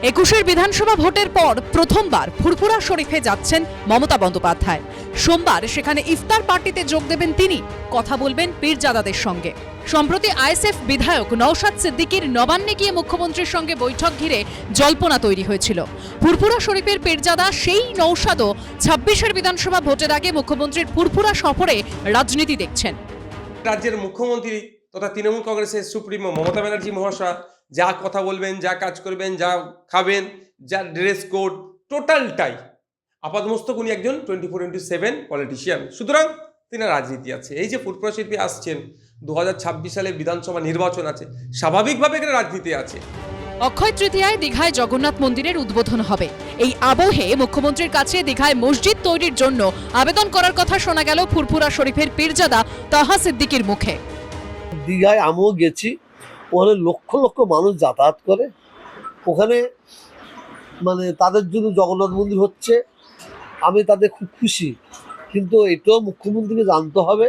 একুশের বিধানসভা ভোটের পর প্রথমবার ফুরফুরা শরীফে যাচ্ছেন মমতা বন্দ্যোপাধ্যায়। সোমবার সেখানে ইফতার পার্টিতে যোগ দেবেন তিনি, কথা বলবেন পীরজাদাদের সঙ্গে। সম্প্রতি আইএসএফ বিধায়ক নওশাদ সিদ্দিকীর নবান্নে গিয়ে মুখ্যমন্ত্রীর সঙ্গে বৈঠক ঘিরে জল্পনা তৈরি হয়েছিল। ফুরফুরা শরীফের পীরজাদা সেই নওশাদও ২৬-এর বিধানসভা ভোটের আগে মুখ্যমন্ত্রীর ফুরফুরা সফরে রাজনীতি দেখছেন। রাজ্যের মুখ্যমন্ত্রী তথা তৃণমূল কংগ্রেসের সুপ্রিমো মমতা ব্যানার্জি মহাশয় যা কথা বলবেন, যা কাজ করবেন, যা খাবেন, যা ড্রেস কোড, টোটালটাই আপাতমস্তক উনি একজন 24/7 পলিটিশিয়ান। সুতরাং তিনি রাজনীতি আছে। এই যে ফুরফুরা শরীফে আসছেন, 2026 সালে বিধানসভা নির্বাচন আছে, স্বাভাবিকভাবে এখানে রাজনীতি আছে। অক্ষয় তৃতীয়ায় দীঘায় জগন্নাথ মন্দিরের উদ্বোধন হবে। এই আবহে মুখ্যমন্ত্রীর কাছে দীঘায় মসজিদ তৈরির জন্য আবেদন করার কথা শোনা গেল ফুরফুরা শরীফের পীরজাদা তাহা সিদ্দিকীর মুখে। দীঘায় আমিও গেছি, ওখানে লক্ষ লক্ষ মানুষ যাতায়াত করে। ওখানে মানে তাদের জন্য জগন্নাথ মন্দির হচ্ছে, আমি তাদের খুব খুশি। কিন্তু এটাও মুখ্যমন্ত্রীকে জানতে হবে,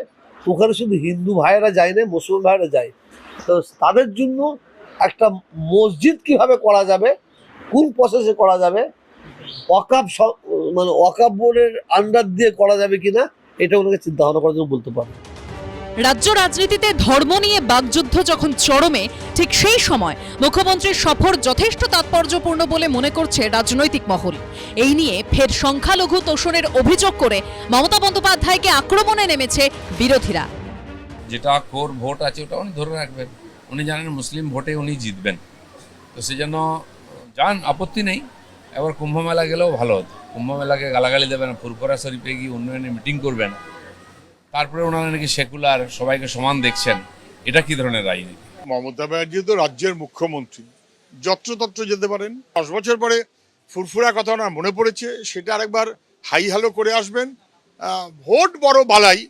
ওখানে শুধু হিন্দু ভাইয়েরা যায় না, মুসলমান ভাইয়েরা যায়। তো তাদের জন্য একটা মসজিদ কিভাবে করা যাবে, কোন প্রসেসে করা যাবে, ওয়াকফ মানে ওয়াকফ বোর্ডের আন্ডার দিয়ে করা যাবে কিনা, এটা ওনাকে চিন্তা ভাবনা করার জন্য বলতে পারে। রাজ্য রাজনীতিতে ধর্ম নিয়ে বাকযুদ্ধ যখন চরমে, ঠিক সেই সময় মুখ্যমন্ত্রীর সফর যথেষ্ট তাৎপর্যপূর্ণ বলে মনে করছে রাজনৈতিক মহল। এই নিয়ে ফের সংখ্যালঘু তোষণের অভিযোগ করে মমতা বন্দ্যোপাধ্যায়কে আক্রমণে নেমেছে বিরোধীরা। যেটা কোর ভোট আছে ওটা উনি ধরে রাখবেন। উনি জানেন মুসলিম ভোটে উনি জিতবেন, তো সেজন্য যান, আপত্তি নেই। এবার কুম্ভ মেলা গেলেও ভালো হতো। কুম্ভ মেলাকে গালাগালি দেবেন, ফুরফুরা শরীফে গিয়ে উন্নয়নের মিটিং করবেন, তারপরে ওনারা নাকি সেকুলার, সবাইকে সমান দেখছেন। এটা কি ধরনের রাজনীতি? মমতা ব্যানার্জি তো রাজ্যের মুখ্যমন্ত্রী, যত্রতত্র যেতে পারেন। 10 বছর পরে ফুরফুরা কথা ওনার মনে পড়েছে, সেটা আরেকবার হাই হ্যালো করে আসবেন। ভোট বড় বালাই,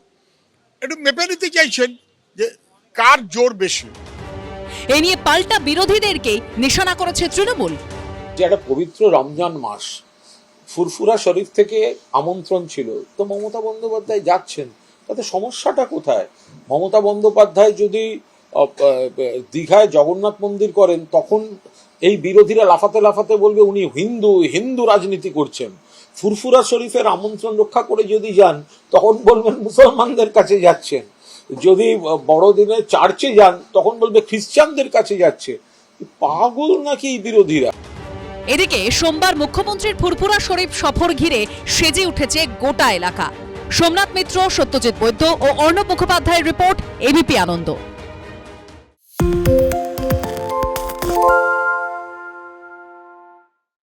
একটু মেপে নিতে চাইছেন যে কার জোর বেশি। এ নিয়ে পাল্টা বিরোধীদেরকে নিশানা করেছে তৃণমূল। যে একটা পবিত্র রমজান মাস, ফুরফুরা শরীফ থেকে আমন্ত্রণ ছিল, তো মমতা বন্দ্যোপাধ্যায় যাচ্ছেন, তাতে সমস্যাটা কোথায়? মমতা বন্দ্যোপাধ্যায় যদি দীঘায় জগন্নাথ মন্দির করেন, তখন এই বিরোধীরা লাফাতে লাফাতে বলবে উনি হিন্দু রাজনীতি করছেন। ফুরফুরা শরীফের আমন্ত্রণ রক্ষা করে যদি যান, তখন বলবেন মুসলমানদের কাছে যাচ্ছেন। যদি বড়দিনে চার্চে যান, তখন বলবে খ্রিস্টানদের কাছে যাচ্ছে। পাগল নাকি এই বিরোধীরা? এদিকে সোমবার মুখ্যমন্ত্রীর ফুরফুরা শরীফ সফর ঘিরে সেজে উঠেছে গোটা এলাকা। সোমনাথ মিত্র, সত্যজিৎ বৈদ্য ও অর্ণব মুখোপাধ্যায়ের রিপোর্ট, এবিপি আনন্দ।